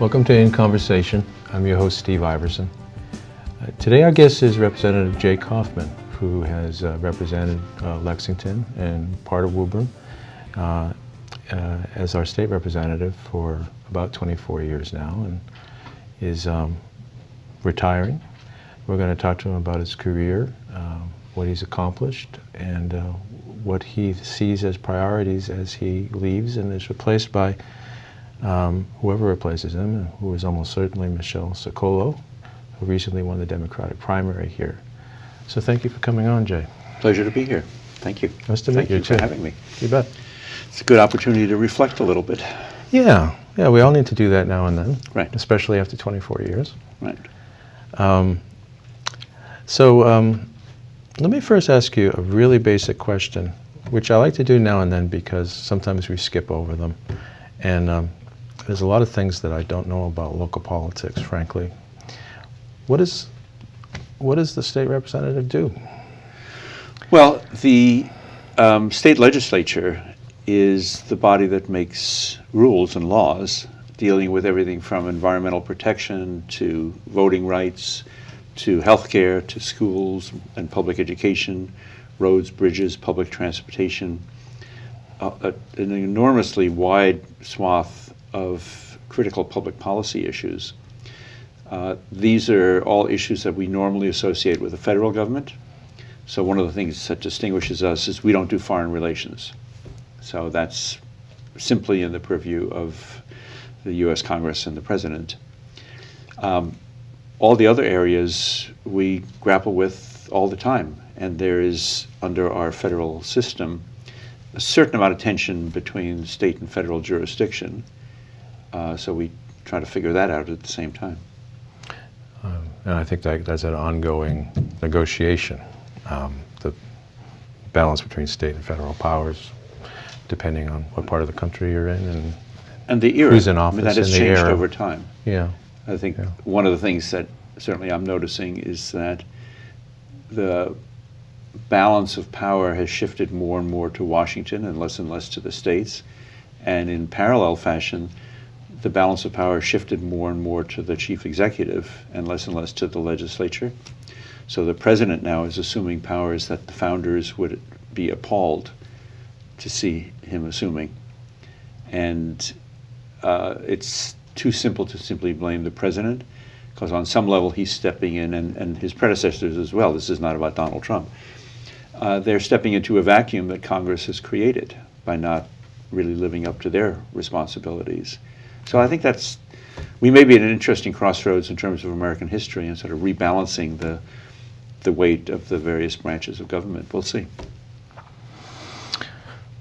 Welcome to In Conversation. I'm your host, Steve Iverson. Today our guest is Representative Jay Kaufman, who has represented Lexington and part of Woburn as our state representative for about 24 years now, and is retiring. We're going to talk to him about his career, what he's accomplished, and what he sees as priorities as he leaves and is replaced by whoever replaces him, who is almost certainly Michelle Socolo, who recently won the Democratic primary here. So thank you for coming on, Jay. Pleasure to be here. Thank you. Nice to meet you, too. Thank you for having me. You bet. It's a good opportunity to reflect a little bit. Yeah, we all need to do that now and then. Right. Especially after 24 years. Right. Let me first ask you a really basic question, which I like to do now and then because sometimes we skip over them. And there's a lot of things that I don't know about local politics, frankly. What does the state representative do? Well, the state legislature is the body that makes rules and laws dealing with everything from environmental protection to voting rights to healthcare to schools and public education, roads, bridges, public transportation, an enormously wide swath of critical public policy issues. These are all issues that we normally associate with the federal government. So one of the things that distinguishes us is we don't do foreign relations. So that's simply in the purview of the U.S. Congress and the President. All the other areas we grapple with all the time, and there is, under our federal system, a certain amount of tension between state and federal jurisdiction. So we try to figure that out at the same time. And I think that's an ongoing negotiation, the balance between state and federal powers, depending on what part of the country you're in and the era. Who's in office. That has changed over time. Yeah. I think one of the things that certainly I'm noticing is that the balance of power has shifted more and more to Washington and less to the states. And in parallel fashion, the balance of power shifted more and more to the chief executive and less to the legislature. So the president now is assuming powers that the founders would be appalled to see him assuming. And it's too simple to simply blame the president, because on some level he's stepping in, and his predecessors as well. This is not about Donald Trump. They're stepping into a vacuum that Congress has created by not really living up to their responsibilities. So I think we may be at an interesting crossroads in terms of American history and sort of rebalancing the weight of the various branches of government. We'll see.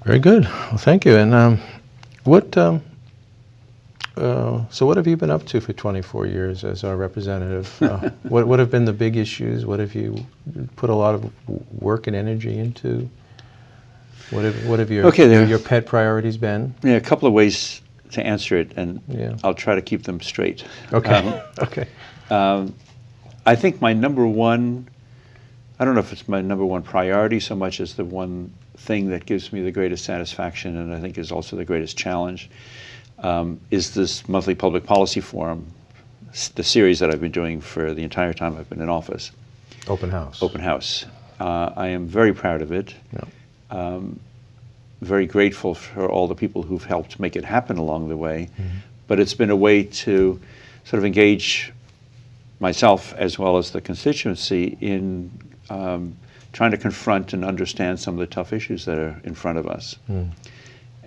Very good. Well, thank you. And so what have you been up to for 24 years as our representative? What have been the big issues? What have you put a lot of work and energy into? What have your pet priorities been? Yeah, a couple of ways to answer it, and I'll try to keep them straight. Okay. Okay. I think my number one, I don't know if it's my number one priority so much as the one thing that gives me the greatest satisfaction, and I think is also the greatest challenge, is this monthly public policy forum, the series that I've been doing for the entire time I've been in office. Open House. Open House. I am very proud of it. Yeah. Very grateful for all the people who've helped make it happen along the way. Mm-hmm. But it's been a way to sort of engage myself as well as the constituency in trying to confront and understand some of the tough issues that are in front of us. Mm.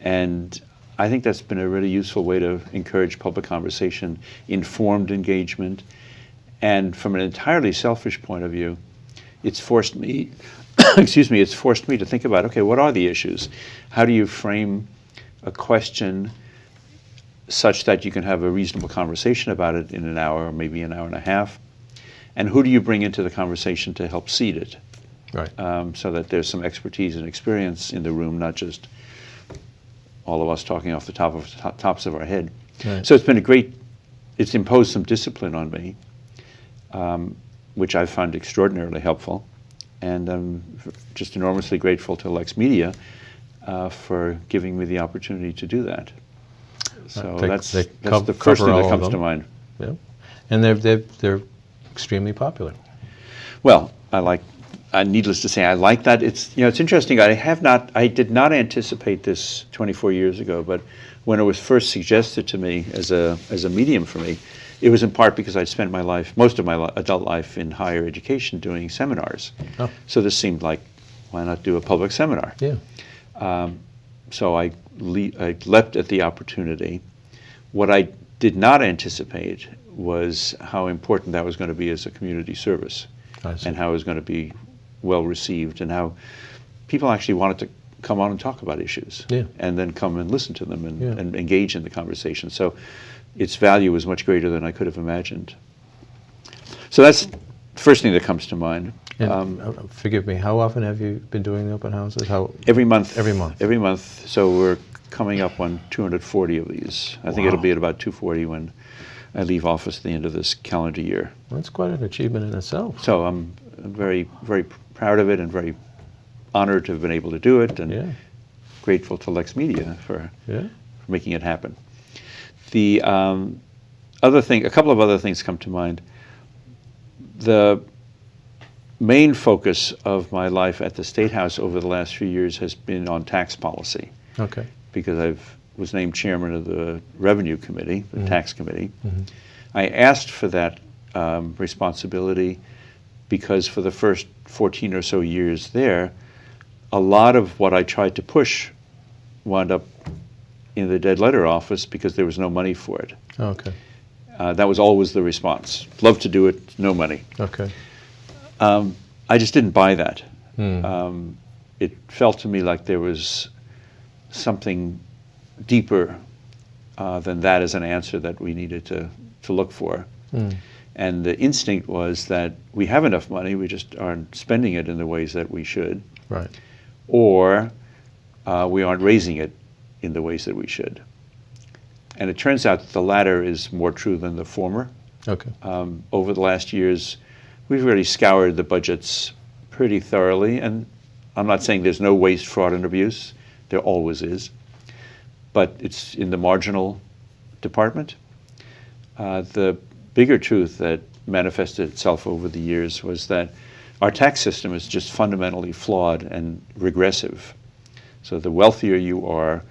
And I think that's been a really useful way to encourage public conversation, informed engagement, and from an entirely selfish point of view, it's forced me it's forced me to think about, okay, what are the issues? How do you frame a question such that you can have a reasonable conversation about it in an hour or maybe an hour and a half? And who do you bring into the conversation to help seed it? Right. So that there's some expertise and experience in the room, not just all of us talking off the tops of our head. Right. So it's imposed some discipline on me, which I found extraordinarily helpful. And I'm just enormously grateful to Lex Media for giving me the opportunity to do that. So They- that's they the first cover thing all that of comes them. to mind. Yeah. And they're extremely popular. Well, needless to say, I like that. It's interesting. I did not anticipate this 24 years ago, but when it was first suggested to me as a medium for me, it was in part because I'd spent most of my adult life in higher education doing seminars. Oh. So this seemed like, why not do a public seminar? Yeah. So I leapt at the opportunity. What I did not anticipate was how important that was going to be as a community service, I see. and how it was going to be well received, and how people actually wanted to come on and talk about issues, Yeah. and then come and listen to them and, Yeah. and engage in the conversation. So its value was much greater than I could have imagined. So that's the first thing that comes to mind. And, forgive me, how often have you been doing the open houses? Every month. Every month. Every month. So we're coming up on 240 of these. I think Wow. it'll be at about 240 when I leave office at the end of this calendar year. That's quite an achievement in itself. So I'm very, very proud of it, and very honored to have been able to do it, and Yeah. grateful to Lex Media for Yeah. making it happen. The a couple of other things come to mind. The main focus of my life at the State House over the last few years has been on tax policy, Okay. because I was named chairman of the Revenue Committee, the Tax Committee. Mm-hmm. I asked for that responsibility because for the first 14 or so years there, a lot of what I tried to push wound up in the dead letter office because there was no money for it. Okay. That was always the response. Love to do it, no money. Okay. I just didn't buy that. Hmm. It felt to me like there was something deeper than that as an answer that we needed to look for. Hmm. And the instinct was that we have enough money, we just aren't spending it in the ways that we should, Right. or we aren't raising it in the ways that we should. And it turns out that the latter is more true than the former. Okay. Over the last years, we've really scoured the budgets pretty thoroughly, and I'm not saying there's no waste, fraud, and abuse. There always is. But it's in the marginal department. The bigger truth that manifested itself over the years was that our tax system is just fundamentally flawed and regressive. So the wealthier you are,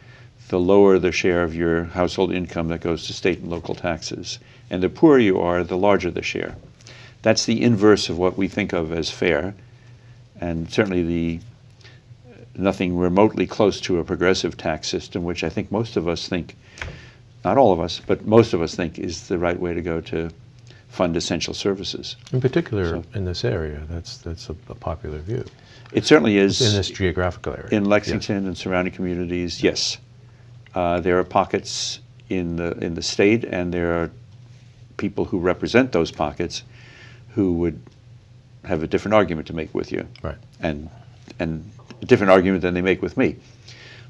the lower the share of your household income that goes to state and local taxes. And the poorer you are, the larger the share. That's the inverse of what we think of as fair, and certainly nothing remotely close to a progressive tax system, which I think most of us think, not all of us, but most of us think is the right way to go to fund essential services. In particular, So- in this area, that's a popular view. It certainly is. In this geographical area. In Lexington and surrounding communities, yes. There are pockets in the state, and there are people who represent those pockets who would have a different argument to make with you, Right. and a different argument than they make with me.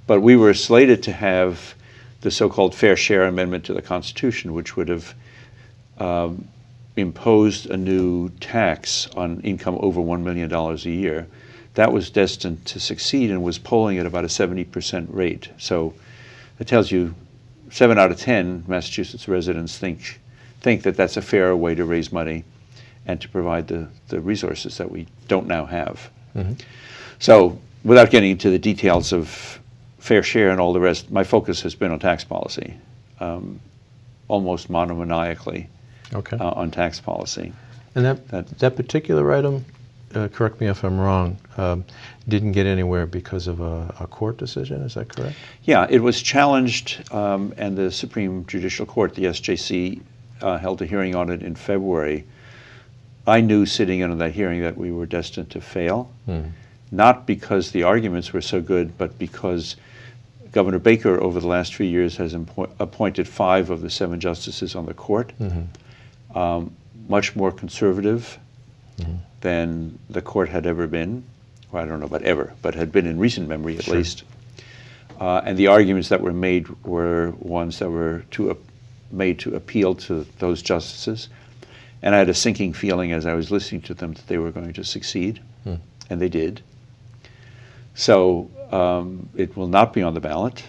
But we were slated to have the so-called Fair Share Amendment to the Constitution, which would have imposed a new tax on income over $1 million a year. That was destined to succeed and was polling at about a 70% rate. So it tells you 7 out of 10 Massachusetts residents think that that's a fair way to raise money and to provide the resources that we don't now have. Mm-hmm. So without getting into the details of fair share and all the rest, my focus has been on tax policy, almost monomaniacally Okay. on tax policy. And that- that particular item, correct me if I'm wrong, didn't get anywhere because of a court decision, is that correct? Yeah, it was challenged, and the Supreme Judicial Court, the SJC, held a hearing on it in February. I knew sitting in on that hearing that we were destined to fail, not because the arguments were so good, but because Governor Baker over the last few years has appointed 5 of the 7 justices on the court, much more conservative than the court had ever been. Well, I don't know about ever, but had been in recent memory at Sure. least. And the arguments that were made were ones that were made to appeal to those justices. And I had a sinking feeling as I was listening to them that they were going to succeed, and they did. So it will not be on the ballot.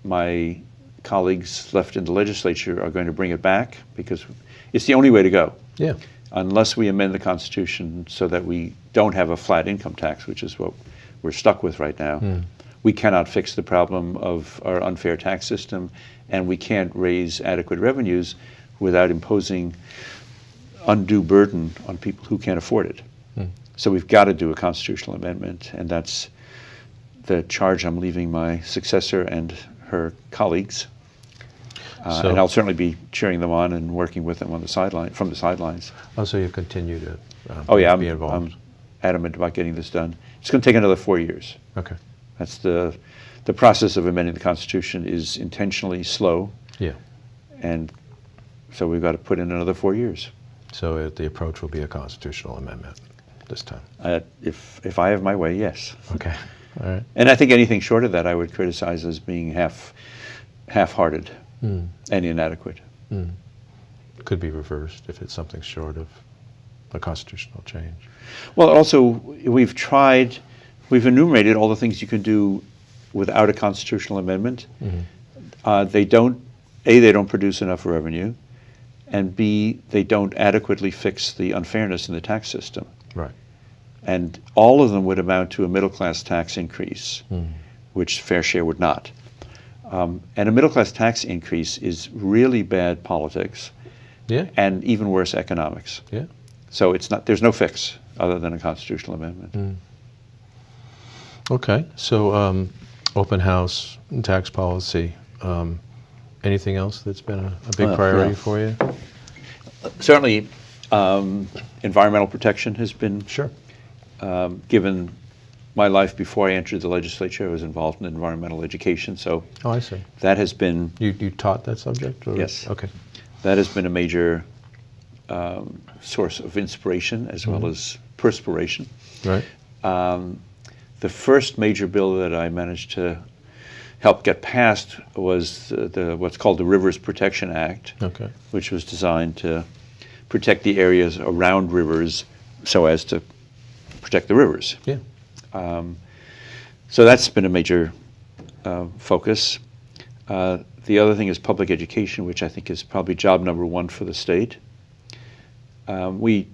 my colleagues left in the legislature are going to bring it back because it's the only way to go. Yeah. Unless we amend the Constitution so that we don't have a flat income tax, which is what we're stuck with right now. We cannot fix the problem of our unfair tax system, and we can't raise adequate revenues without imposing undue burden on people who can't afford it. So we've got to do a constitutional amendment, and that's the charge I'm leaving my successor and her colleagues. And I'll certainly be cheering them on and working with them on the sideline, from the sidelines. Oh, so you continue to be involved. I'm adamant about getting this done. It's going to take another 4 years. Okay. That's the process of amending the Constitution is intentionally slow. Yeah. And so we've got to put in another 4 years. So the approach will be a constitutional amendment this time. If I have my way, yes. Okay. All right. And I think anything short of that I would criticize as being half-hearted and inadequate. Could be reversed if it's something short of a constitutional change. Well, also, we've enumerated all the things you can do without a constitutional amendment. They don't produce enough revenue, and B, they don't adequately fix the unfairness in the tax system. Right. And all of them would amount to a middle-class tax increase, which fair share would not. And a middle-class tax increase is really bad politics, and even worse economics. Yeah. So there's no fix other than a constitutional amendment. Okay. So open house and tax policy. Anything else that's been a big priority for you? Certainly, environmental protection has been. Sure. Given my life before I entered the legislature, I was involved in environmental education, so I see. that has been... You taught that subject? Or? Yes. Okay. That has been a major source of inspiration as well as perspiration. Right. The first major bill that I managed to help get passed was what's called the Rivers Protection Act, which was designed to protect the areas around rivers so as to protect the rivers. Yeah. So that's been a major focus. The other thing is public education, which I think is probably job number one for the state. We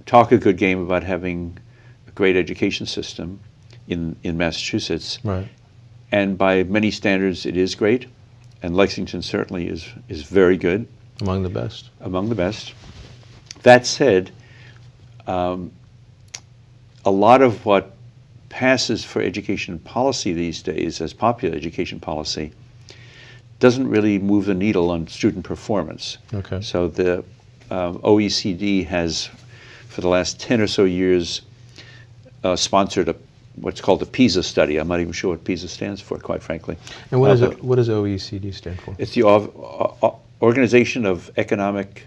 talk a good game about having a great education system in Massachusetts. Right. And by many standards, it is great. And Lexington certainly is very good. Among the best. Among the best. That said, a lot of what passes for education policy these days as popular education policy doesn't really move the needle on student performance. Okay. So the OECD has, for the last 10 or so years, sponsored what's called the PISA study. I'm not even sure what PISA stands for, quite frankly. And what does OECD stand for? It's the Organization of Economic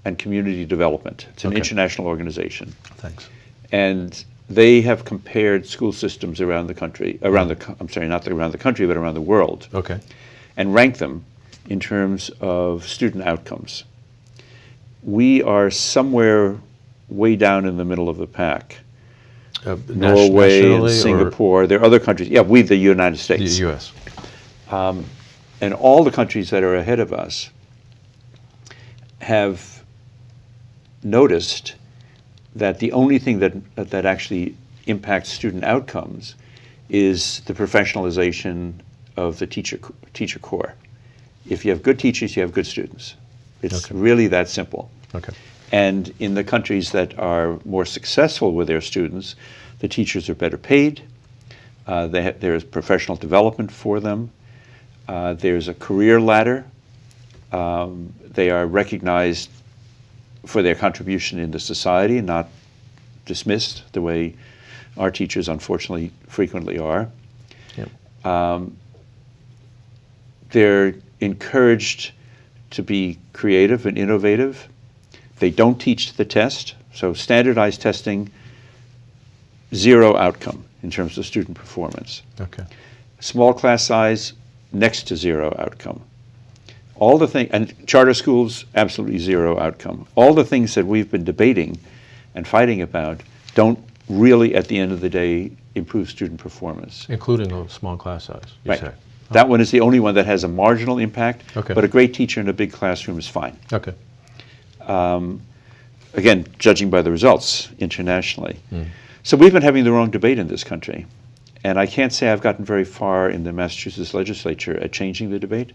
and Community Development. It's an international organization. Thanks. And they have compared school systems around the country, not around the country, but around the world. Okay. And ranked them in terms of student outcomes. We are somewhere way down in the middle of the pack. Norway and Singapore. There are other countries. Yeah, the United States. The U.S. And all the countries that are ahead of us have noticed that the only thing that actually impacts student outcomes is the professionalization of the teacher corps. If you have good teachers, you have good students. It's really that simple. Okay. And in the countries that are more successful with their students, the teachers are better paid. There's professional development for them. There's a career ladder. They are recognized for their contribution into society, not dismissed the way our teachers unfortunately frequently are. Yep. They're encouraged to be creative and innovative. They don't teach the test, so standardized testing, zero outcome in terms of student performance. Okay. Small class size, next to zero outcome. All the things, and charter schools, absolutely zero outcome. All the things that we've been debating and fighting about don't really, at the end of the day, improve student performance. Including a small class size, you say. That one is the only one that has a marginal impact, Okay. but a great teacher in a big classroom is fine. Okay. Again, judging by the results internationally. So we've been having the wrong debate in this country. And I can't say I've gotten very far in the Massachusetts legislature at changing the debate.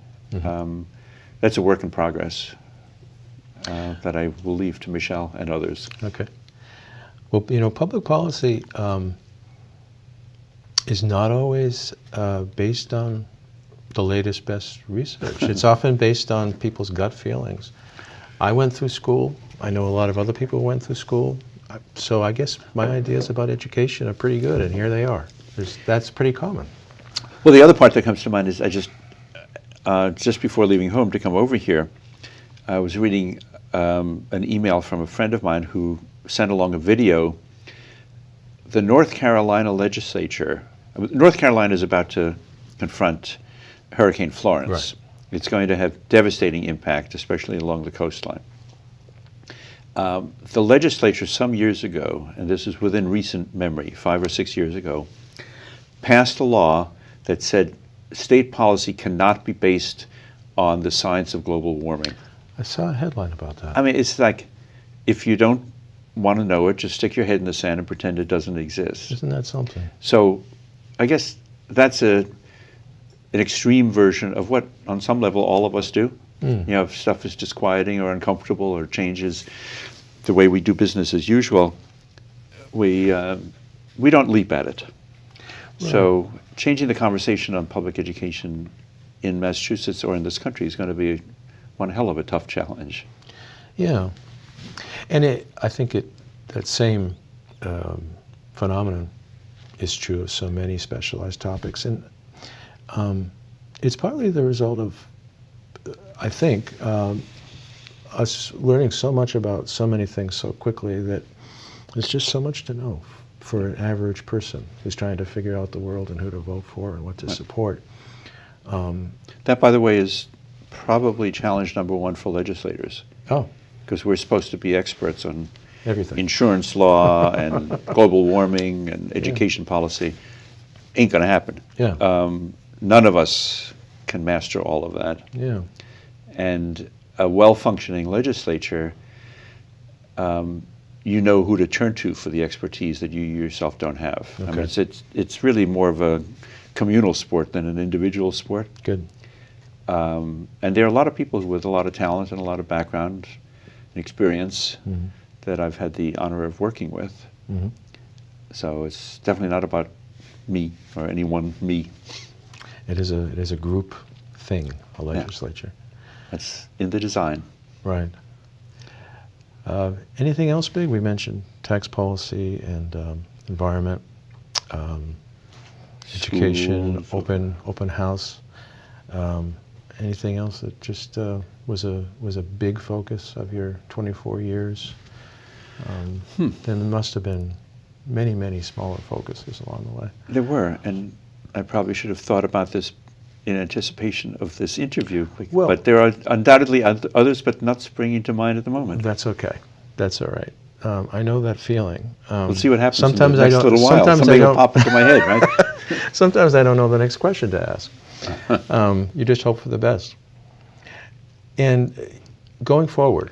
That's a work in progress that I will leave to Michelle and others. Okay. Well, you know, public policy is not always based on the latest, best research. It's often based on people's gut feelings. I went through school. I know a lot of other people went through school. So I guess my ideas about education are pretty good, and here they are. That's pretty common. Well, the other part that comes to mind is I just before leaving home to come over here, I was reading an email from a friend of mine who sent along a video. The North Carolina legislature, North Carolina is about to confront Hurricane Florence. Right. It's going to have devastating impact, especially along the coastline. The legislature some years ago, and this is within recent memory, 5 or 6 years ago, passed a law that said state policy cannot be based on the science of global warming. I saw a headline about that. I mean, it's like, if you don't want to know it, just stick your head in the sand and pretend it doesn't exist. Isn't that something? So I guess that's an extreme version of what, on some level, all of us do. You know, if stuff is disquieting or uncomfortable or changes the way we do business as usual, we don't leap at it. Right. So changing the conversation on public education in Massachusetts or in this country is going to be one hell of a tough challenge. Yeah. And I think that same phenomenon is true of so many specialized topics. And it's partly the result of, I think, us learning so much about so many things so quickly that there's just so much to know for an average person who's trying to figure out the world and who to vote for and what to support. That, by the way, is probably challenge number one for legislators. Oh, Because we're supposed to be experts on everything. insurance law and global warming and education policy. Ain't going to happen. Yeah. None of us can master all of that. Yeah. And a well-functioning legislature, you know who to turn to for the expertise that you yourself don't have. I mean, Okay. it's really more of a communal sport than an individual sport. Good. And there are a lot of people with a lot of talent and a lot of background and experience that I've had the honor of working with. So it's definitely not about me or any one me. It is a group thing, a legislature. That's in the design. Right. Anything else big? We mentioned tax policy and environment, education, Schools. open house. Anything else that just was a big focus of your 24 years? Then there must have been many smaller focuses along the way. There were, and I probably should have thought about this in anticipation of this interview. Well- but there are undoubtedly others, but not springing to mind at the moment. That's okay. That's all right. I know that feeling. We'll see what happens Sometimes in the I next don't. little while. Sometimes Something I will don't. pop into my head, right? Sometimes I don't know the next question to ask. You just hope for the best. And going forward,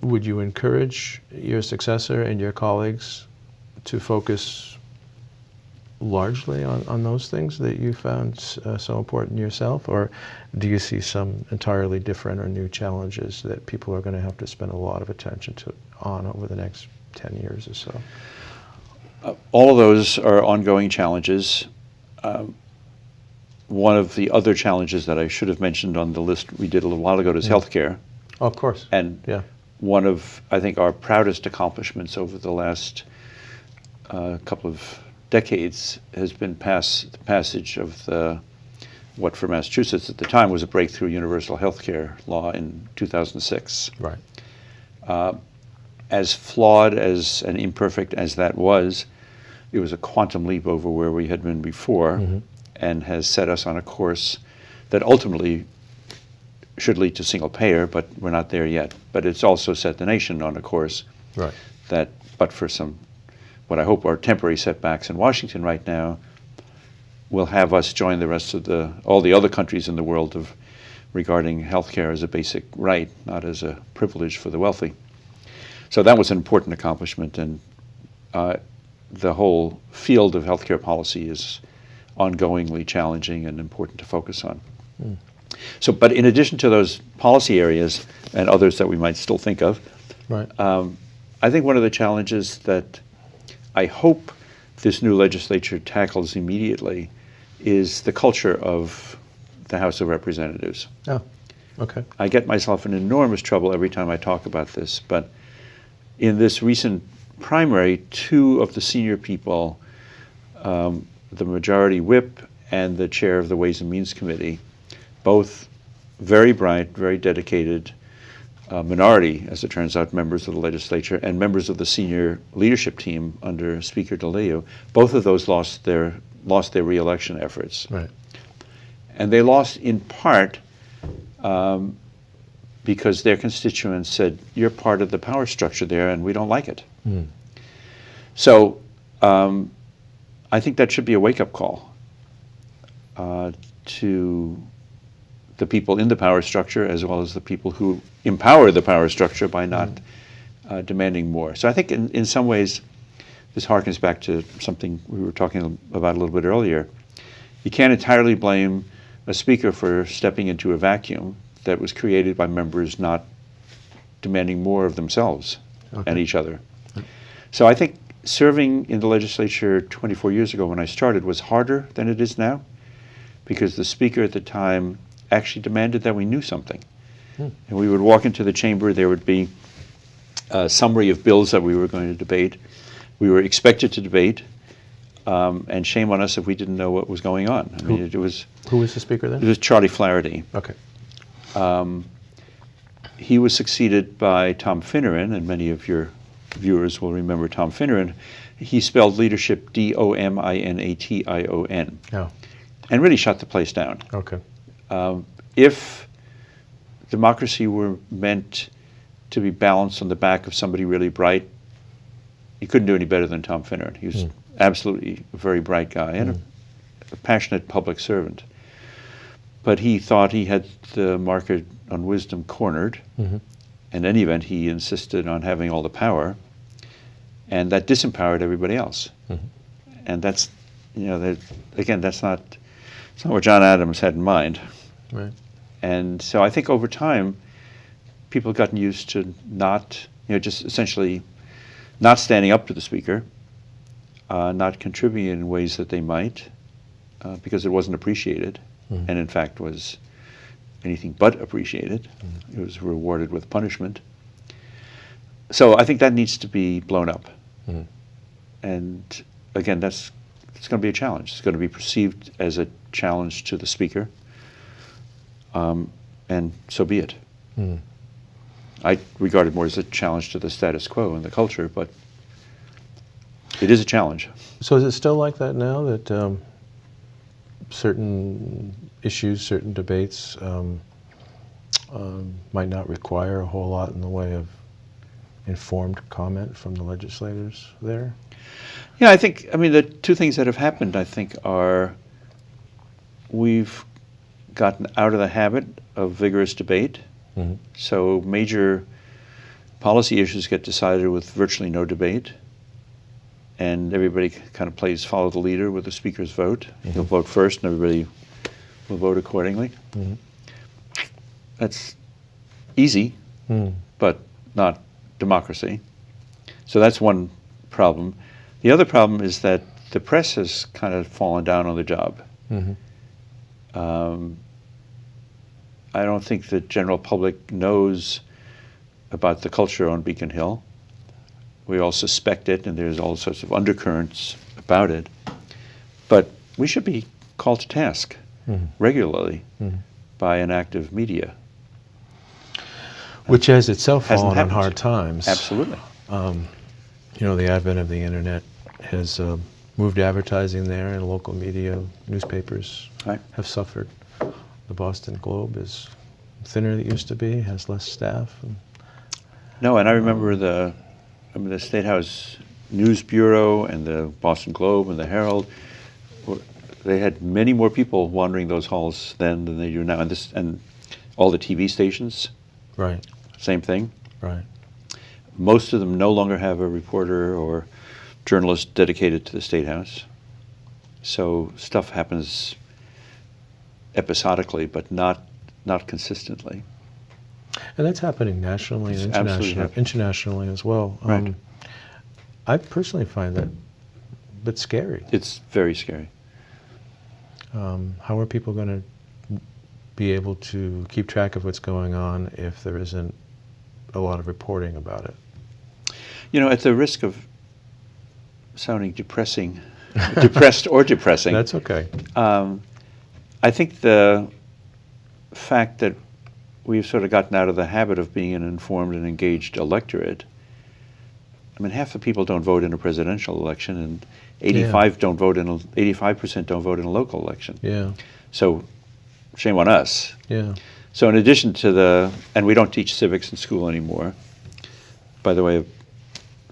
would you encourage your successor and your colleagues to focus largely on those things that you found so important yourself, or do you see some entirely different or new challenges that people are going to have to spend a lot of attention on over the next 10 years or so? All of those are ongoing challenges. One of the other challenges that I should have mentioned on the list we did a little while ago is healthcare. Oh, of course. And Yeah. one of, I think, our proudest accomplishments over the last couple of decades has been the passage of what for Massachusetts at the time was a breakthrough universal health care law in 2006. Right. As flawed and imperfect as that was, it was a quantum leap over where we had been before, and has set us on a course that ultimately should lead to single payer, but we're not there yet. But it's also set the nation on a course Right. that, but for some, what I hope are temporary setbacks in Washington right now, will have us join the rest of all the other countries in the world of regarding healthcare as a basic right, not as a privilege for the wealthy. So that was an important accomplishment, and the whole field of healthcare policy is ongoingly challenging and important to focus on. So, but in addition to those policy areas and others that we might still think of, Right. I think one of the challenges that I hope this new legislature tackles immediately is the culture of the House of Representatives. Oh, okay. I get myself in enormous trouble every time I talk about this, but in this recent primary, two of the senior people, the majority whip and the chair of the Ways and Means Committee, both very bright, very dedicated, minority, as it turns out, members of the legislature and members of the senior leadership team under Speaker DeLeo, both of those lost their re-election efforts. Right. And they lost in part because their constituents said, you're part of the power structure there and we don't like it. So I think that should be a wake-up call to the people in the power structure as well as the people who empower the power structure by not demanding more. So I think in some ways this harkens back to something we were talking about a little bit earlier. You can't entirely blame a speaker for stepping into a vacuum that was created by members not demanding more of themselves and each other. So I think serving in the legislature 24 years ago when I started was harder than it is now because the speaker at the time actually demanded that we knew something. And we would walk into the chamber, there would be a summary of bills that we were going to debate. We were expected to debate, and shame on us if we didn't know what was going on. I mean, Who was the speaker then? It was Charlie Flaherty. Okay. He was succeeded by Tom Finneran, and many of your viewers will remember Tom Finneran. He spelled leadership D-O-M-I-N-A-T-I-O-N, and really shut the place down. Okay. If democracy were meant to be balanced on the back of somebody really bright, you couldn't do any better than Tom Finneran. He was absolutely a very bright guy and a passionate public servant. But he thought he had the market on wisdom cornered. In any event, he insisted on having all the power, and that disempowered everybody else. And that's, again, that's not what John Adams had in mind. Right. And so I think over time, people have gotten used to not, just essentially not standing up to the speaker, not contributing in ways that they might, because it wasn't appreciated, and in fact was anything but appreciated. It was rewarded with punishment. So I think that needs to be blown up. And again, it's going to be a challenge. It's going to be perceived as a challenge to the speaker, and so be it. I regard it more as a challenge to the status quo and the culture, but it is a challenge. So is it still like that now, that certain issues, certain debates might not require a whole lot in the way of informed comment from the legislators there? Yeah, I think, the two things that have happened, I think, are we've gotten out of the habit of vigorous debate. So major policy issues get decided with virtually no debate, and everybody kind of plays follow the leader with the speaker's vote. He'll vote first, and everybody will vote accordingly. That's easy, but not democracy. So that's one problem. The other problem is that the press has kind of fallen down on the job. I don't think the general public knows about the culture on Beacon Hill. We all suspect it, and there's all sorts of undercurrents about it. But we should be called to task regularly by an active media. Which has itself Hasn't fallen on happened. hard times. Absolutely. The advent of the internet has moved advertising there, and local media, newspapers Right. have suffered. The Boston Globe is thinner than it used to be, has less staff. No, and I remember the State House News Bureau and the Boston Globe and the Herald, They had many more people wandering those halls then than they do now. And all the TV stations, Right. same thing. Right. Most of them no longer have a reporter or journalist dedicated to the State House. So stuff happens episodically, but not consistently. And that's happening nationally and It's absolutely internationally as well. Right. I personally find that a bit scary. It's very scary. How are people going to be able to keep track of what's going on if there isn't a lot of reporting about it? You know, at the risk of sounding depressed or depressing, That's okay. I think the fact that we've sort of gotten out of the habit of being an informed and engaged electorate. I mean, half the people don't vote in a presidential election, and 85% don't vote in a local election. Yeah. So, shame on us. Yeah. So, in addition to and we don't teach civics in school anymore. By the way,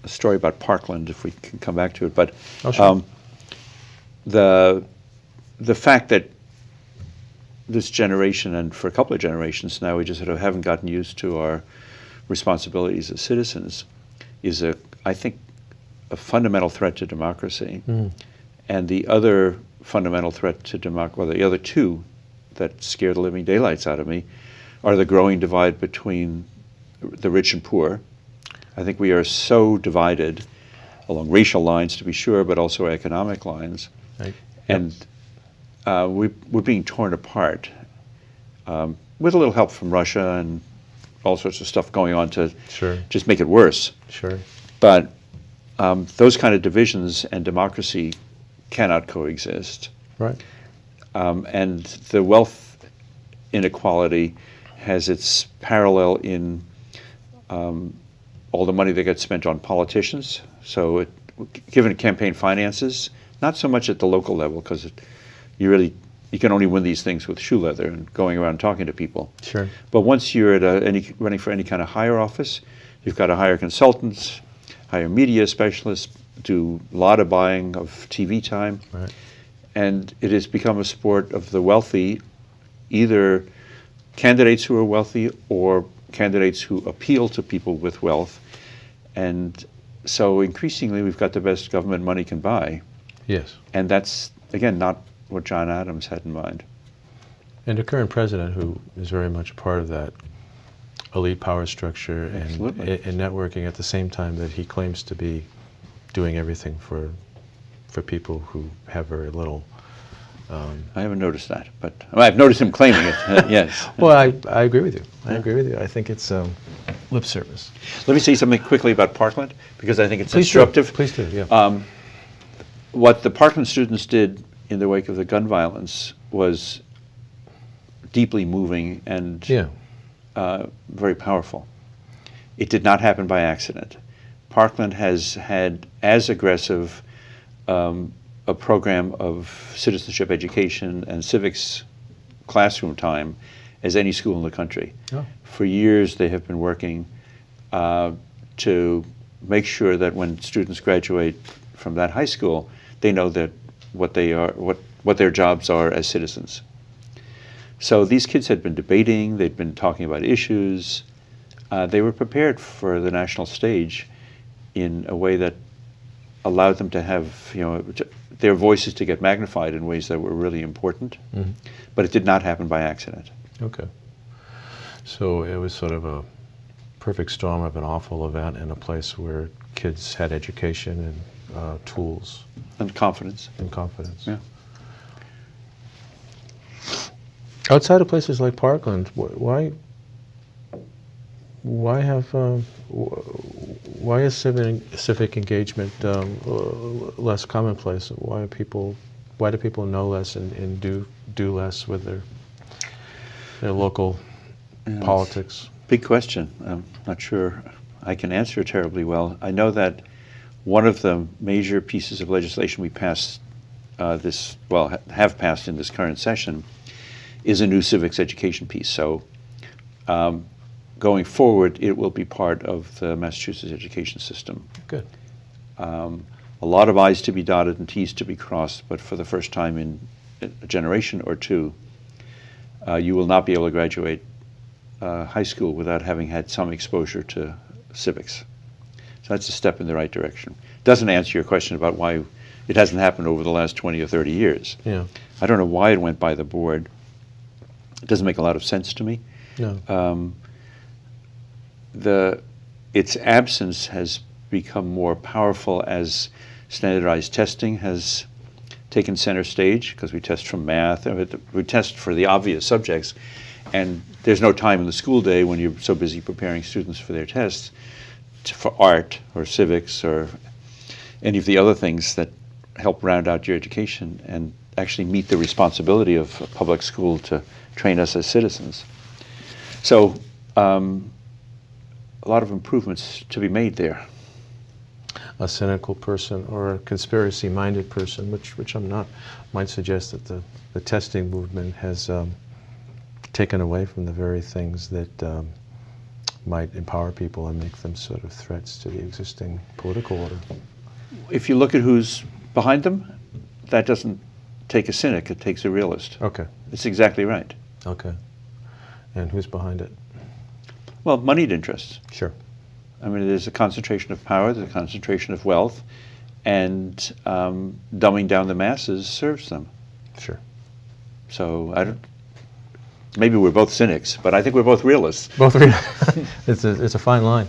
a story about Parkland, if we can come back to it. But Oh, sure. the fact that this generation, and for a couple of generations now, we just sort of haven't gotten used to our responsibilities as citizens, is I think, a fundamental threat to democracy. Mm. And the other fundamental threat to democracy, well, the other two that scare the living daylights out of me, are the growing divide between the rich and poor. I think we are so divided along racial lines, to be sure, but also economic lines. Right. And we're being torn apart with a little help from Russia and all sorts of stuff going on to Sure. just make it worse. Sure. But those kind of divisions and democracy cannot coexist. Right. And the wealth inequality has its parallel in all the money that gets spent on politicians. So given campaign finances, not so much at the local level, because you can only win these things with shoe leather and going around talking to people. Sure. But once you're at running for any kind of higher office, you've got to hire consultants, hire media specialists, do a lot of buying of TV time. Right. And it has become a sport of the wealthy, either candidates who are wealthy or candidates who appeal to people with wealth. And so increasingly we've got the best government money can buy. Yes. And that's, again, not what John Adams had in mind. And the current president, who is very much a part of that elite power structure and Absolutely. and networking at the same time that he claims to be doing everything for people who have very little. I haven't noticed that, but I've noticed him claiming it, yes. Well, I agree with you. I agree with you. I think it's lip service. Let me say something quickly about Parkland, because I think it's Please instructive. Please do, yeah. What the Parkland students did in the wake of the gun violence was deeply moving and Yeah. very powerful. It did not happen by accident. Parkland has had as aggressive a program of citizenship education and civics classroom time as any school in the country. Oh. For years they have been working to make sure that when students graduate from that high school, they know that what their jobs are as citizens. So these kids had been debating, they'd been talking about issues, they were prepared for the national stage in a way that allowed them to have, their voices to get magnified in ways that were really important. Mhm. But it did not happen by accident. Okay. So it was sort of a perfect storm of an awful event in a place where kids had education and tools And confidence. and confidence. Yeah. Outside of places like Parkland, why is civic engagement less commonplace? Why do people know less and do less with their local politics? Big question. I'm not sure I can answer terribly well. I know that one of the major pieces of legislation we passed have passed in this current session is a new civics education piece. So going forward, it will be part of the Massachusetts education system. Good. A lot of I's to be dotted and T's to be crossed, but for the first time in a generation or two, you will not be able to graduate high school without having had some exposure to civics. So that's a step in the right direction. Doesn't answer your question about why it hasn't happened over the last 20 or 30 years. Yeah. I don't know why it went by the board. It doesn't make a lot of sense to me. No. Its absence has become more powerful as standardized testing has taken center stage, because we test from math, we test for the obvious subjects, and there's no time in the school day when you're so busy preparing students for their tests for art or civics or any of the other things that help round out your education and actually meet the responsibility of a public school to train us as citizens. So a lot of improvements to be made there. A cynical person or a conspiracy-minded person, which I'm not, might suggest that the testing movement has taken away from the very things that might empower people and make them sort of threats to the existing political order. If you look at who's behind them, that doesn't take a cynic, it takes a realist. Okay. It's exactly right. Okay. And who's behind it? Well, moneyed interests. Sure. I mean, there's a concentration of power, there's a concentration of wealth, and dumbing down the masses serves them. Sure. So maybe we're both cynics, but I think we're both realists. Both it's a fine line.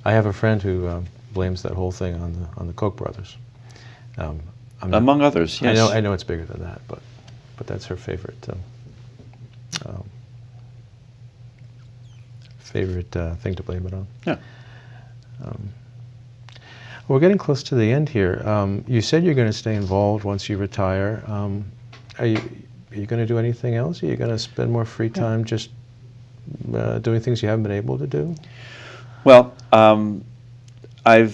I have a friend who blames that whole thing on the Koch brothers. Among others, yes. I know it's bigger than that, but that's her favorite thing to blame it on. Yeah. We're getting close to the end here. You said you're going to stay involved once you retire. Are you going to do anything else? Are you going to spend more free time just doing things you haven't been able to do? Well, I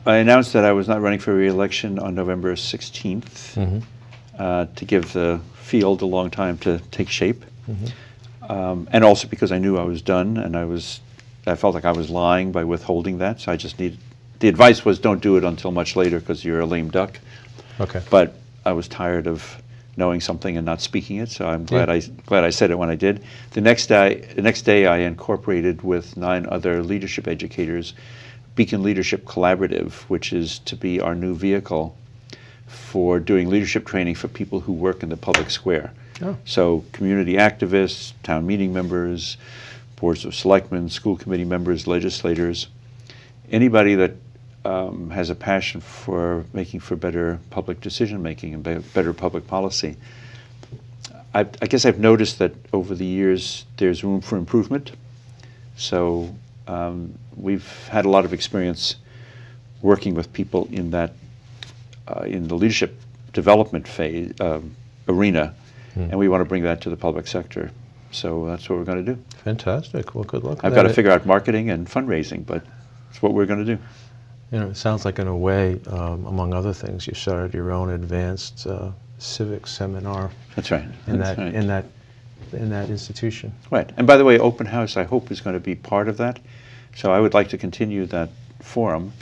announced that I was not running for re-election on November 16th to give the field a long time to take shape, and also because I knew I was done, and I felt like I was lying by withholding that. So I just needed. The advice was don't do it until much later because you're a lame duck. Okay. But I was tired of knowing something and not speaking it, so I'm glad I said it when I did. The next day I incorporated with 9 other leadership educators Beacon Leadership Collaborative, which is to be our new vehicle for doing leadership training for people who work in the public square. Oh. So community activists, town meeting members, boards of selectmen, school committee members, legislators, anybody that has a passion for making for better public decision making and better public policy. I guess I've noticed that over the years there's room for improvement. So we've had a lot of experience working with people in that in the leadership development phase arena, and we want to bring that to the public sector. So that's what we're going to do. Fantastic. Well, good luck. I've got to figure out marketing and fundraising, but it's what we're going to do. You know, it sounds like in a way, among other things, you started your own advanced civics seminar. That's right. In that institution. Right. And by the way, open house, I hope, is going to be part of that. So I would like to continue that forum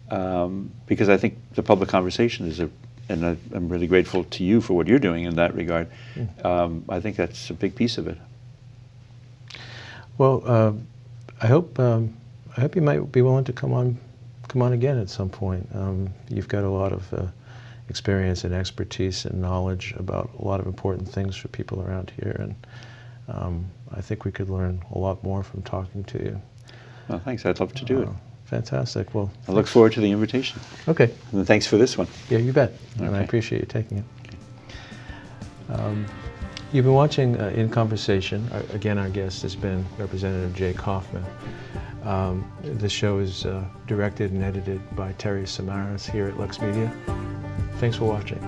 because I think the public conversation is and I'm really grateful to you for what you're doing in that regard. I think that's a big piece of it. Well, I hope you might be willing to come on again at some point. You've got a lot of experience and expertise and knowledge about a lot of important things for people around here, and I think we could learn a lot more from talking to you. Well, thanks. I'd love to do it. Fantastic. Well, I look forward to the invitation. Okay. And thanks for this one. Yeah, you bet. Okay. And I appreciate you taking it. You've been watching In Conversation. Again, our guest has been Representative Jay Kaufman. The show is directed and edited by Terry Samaras here at Lux Media. Thanks for watching.